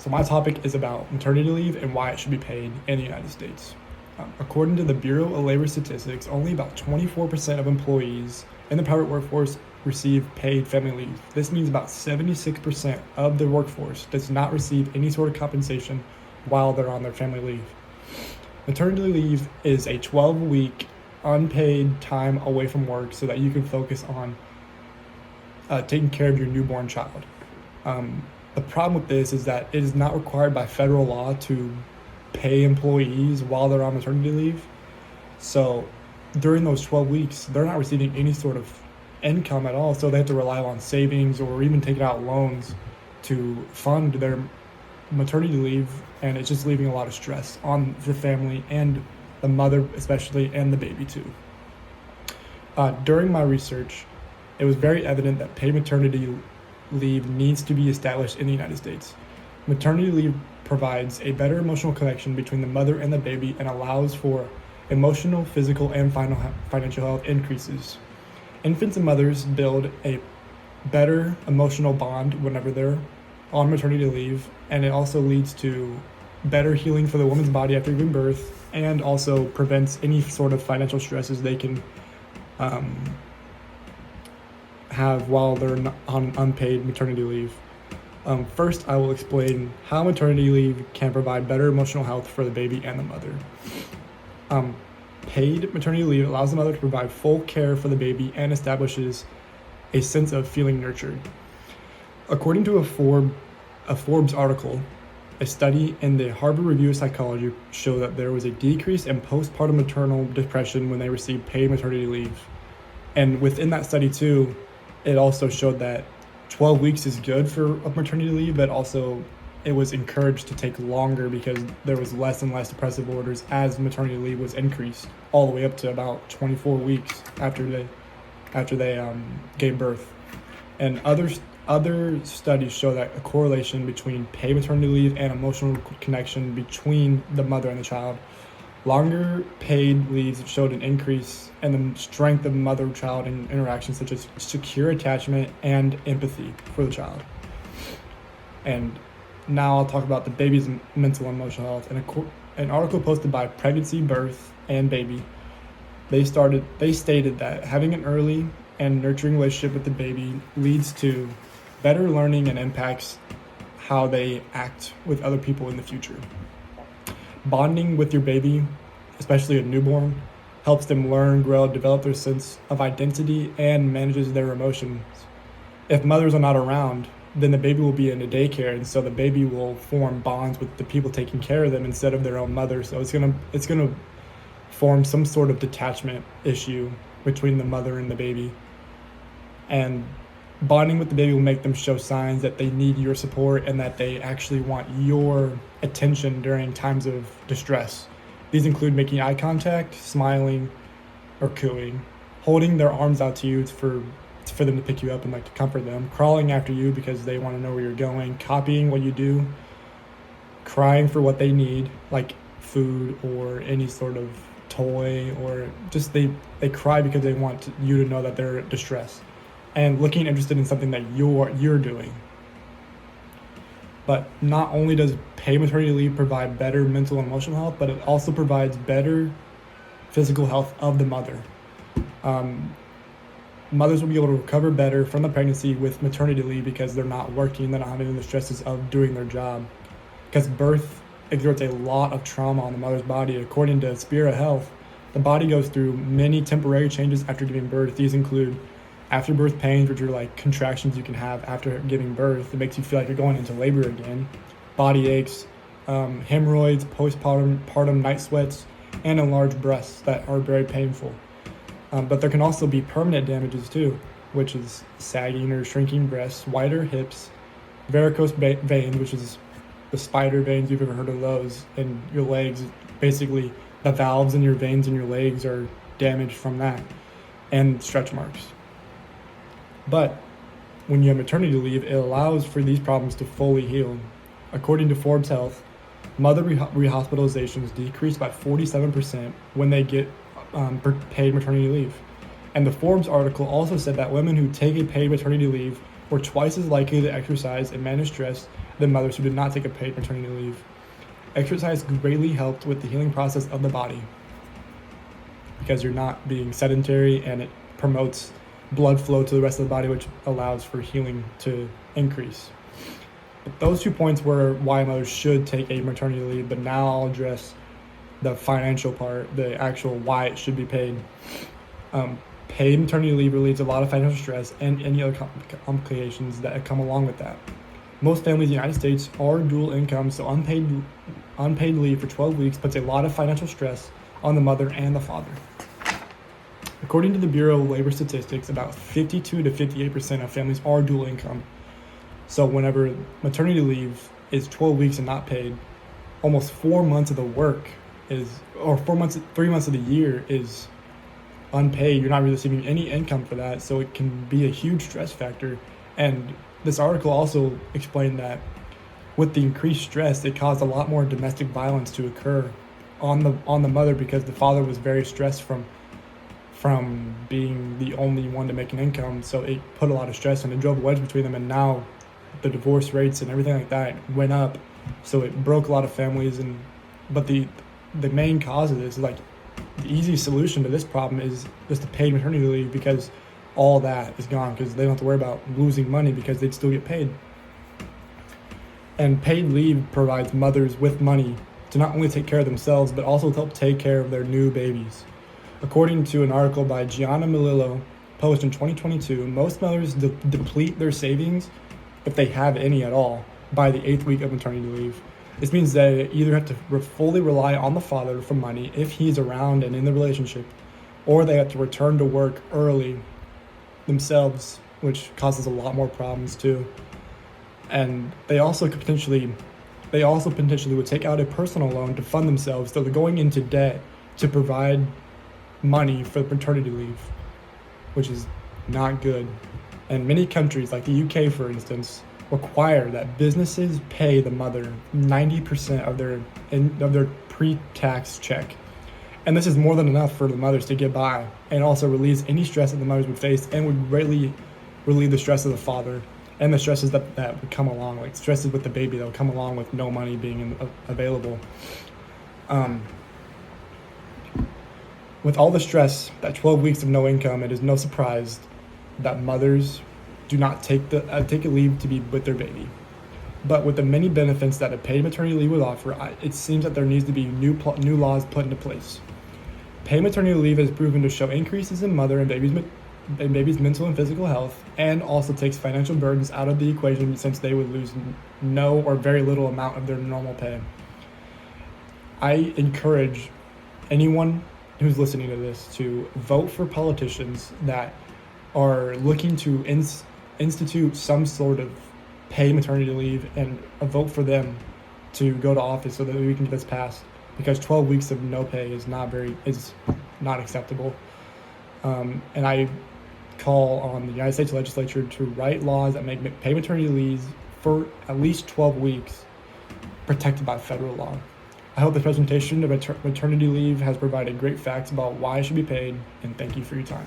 So my topic is about maternity leave and why it should be paid in the United States. According to the Bureau of Labor Statistics, only about 24% of employees in the private workforce receive paid family leave. This means about 76% of the workforce does not receive any sort of compensation while they're on their family leave. Maternity leave is a 12-week unpaid time away from work so that you can focus on taking care of your newborn child. The problem with this is that it is not required by federal law to pay employees while they're on maternity leave. So during those 12 weeks, they're not receiving any sort of income at all. So they have to rely on savings or even taking out loans to fund their maternity leave. And it's just leaving a lot of stress on the family and the mother especially, and the baby too. During my research, it was very evident that paid maternity leave needs to be established in the United States. Maternity leave provides a better emotional connection between the mother and the baby and allows for emotional, physical, and financial health increases. Infants and mothers build a better emotional bond whenever they're on maternity leave, and it also leads to better healing for the woman's body after giving birth, and also prevents any sort of financial stresses they can have while they're on unpaid maternity leave. First, I will explain how maternity leave can provide better emotional health for the baby and the mother. Paid maternity leave allows the mother to provide full care for the baby and establishes a sense of feeling nurtured. According to a Forbes article, a study in the Harvard Review of Psychology showed that there was a decrease in postpartum maternal depression when they received paid maternity leave. And within that study too, it also showed that 12 weeks is good for a maternity leave, but also it was encouraged to take longer because there was less and less depressive orders as maternity leave was increased all the way up to about 24 weeks after they gave birth. And other studies show that a correlation between paid maternity leave and emotional connection between the mother and the child. Longer paid leaves showed an increase in the strength of mother-child interactions, such as secure attachment and empathy for the child. And now I'll talk about the baby's mental and emotional health. In an article posted by Pregnancy, Birth, and Baby, they stated that having an early and nurturing relationship with the baby leads to better learning and impacts how they act with other people in the future. Bonding with your baby, especially a newborn, helps them learn, grow, develop their sense of identity, and manages their emotions. If mothers are not around, then the baby will be in a daycare, and so the baby will form bonds with the people taking care of them instead of their own mother. So it's gonna form some sort of detachment issue between the mother and the baby. And bonding with the baby will make them show signs that they need your support and that they actually want your attention during times of distress. These include making eye contact, smiling, or cooing, holding their arms out to you for them to pick you up and to comfort them, crawling after you because they want to know where you're going, copying what you do, crying for what they need, like food or any sort of toy, or just they cry because they want you to know that they're distressed, and looking interested in something that you're doing. But not only does paid maternity leave provide better mental and emotional health, but it also provides better physical health of the mother. Mothers will be able to recover better from the pregnancy with maternity leave because they're not working, they're not having the stresses of doing their job. Because birth exerts a lot of trauma on the mother's body. According to Spirit Health, the body goes through many temporary changes after giving birth. These include afterbirth pains, which are like contractions you can have after giving birth. It makes you feel like you're going into labor again. Body aches, hemorrhoids, postpartum night sweats, and enlarged breasts that are very painful. But there can also be permanent damages too, which is sagging or shrinking breasts, wider hips, varicose veins, which is the spider veins, you've ever heard of those, in your legs. Basically, the valves in your veins in your legs are damaged from that, and stretch marks. But when you have maternity leave, it allows for these problems to fully heal. According to Forbes Health, mother rehospitalizations decrease by 47% when they get paid maternity leave. And the Forbes article also said that women who take a paid maternity leave were twice as likely to exercise and manage stress than mothers who did not take a paid maternity leave. Exercise greatly helped with the healing process of the body because you're not being sedentary, and it promotes blood flow to the rest of the body, which allows for healing to increase. But those 2 points were why mothers should take a maternity leave, but now I'll address the financial part, the actual why it should be paid. Paid maternity leave relieves a lot of financial stress and any other complications that come along with that. Most families in the United States are dual income, so unpaid leave for 12 weeks puts a lot of financial stress on the mother and the father. According to the Bureau of Labor Statistics, about 52 to 58% of families are dual income. So whenever maternity leave is 12 weeks and not paid, almost 4 months of the work or 3 months of the year is unpaid. You're not really receiving any income for that, so it can be a huge stress factor. And this article also explained that with the increased stress, it caused a lot more domestic violence to occur on the mother because the father was very stressed from being the only one to make an income. So it put a lot of stress and it drove a wedge between them, and now the divorce rates and everything like that went up. So it broke a lot of families. But the main cause of this is like the easy solution to this problem is just to paid maternity leave, because all that is gone because they don't have to worry about losing money because they'd still get paid. And paid leave provides mothers with money to not only take care of themselves, but also to help take care of their new babies. According to an article by Gianna Melillo, published in 2022, most mothers deplete their savings, if they have any at all, by the 8th week of maternity leave. This means they either have to fully rely on the father for money if he's around and in the relationship, or they have to return to work early themselves, which causes a lot more problems too. And they also potentially would take out a personal loan to fund themselves, so they're going into debt to provide money for paternity leave, which is not good. And many countries, like the UK for instance, require that businesses pay the mother 90% of their pre-tax check. And this is more than enough for the mothers to get by, and also relieves any stress that the mothers would face, and would greatly relieve the stress of the father and the stresses that would come along, like stresses with the baby that would come along with no money being available. With all the stress, that 12 weeks of no income, it is no surprise that mothers do not take a leave to be with their baby. But with the many benefits that a paid maternity leave would offer, it seems that there needs to be new laws put into place. Paid maternity leave has proven to show increases in mother and baby's mental and physical health, and also takes financial burdens out of the equation, since they would lose no or very little amount of their normal pay. I encourage anyone who's listening to this to vote for politicians that are looking to institute some sort of paid maternity leave, and vote for them to go to office so that we can get this passed, because 12 weeks of no pay is not acceptable. And I call on the United States legislature to write laws that make paid maternity leaves for at least 12 weeks protected by federal law. I hope this presentation of maternity leave has provided great facts about why it should be paid, and thank you for your time.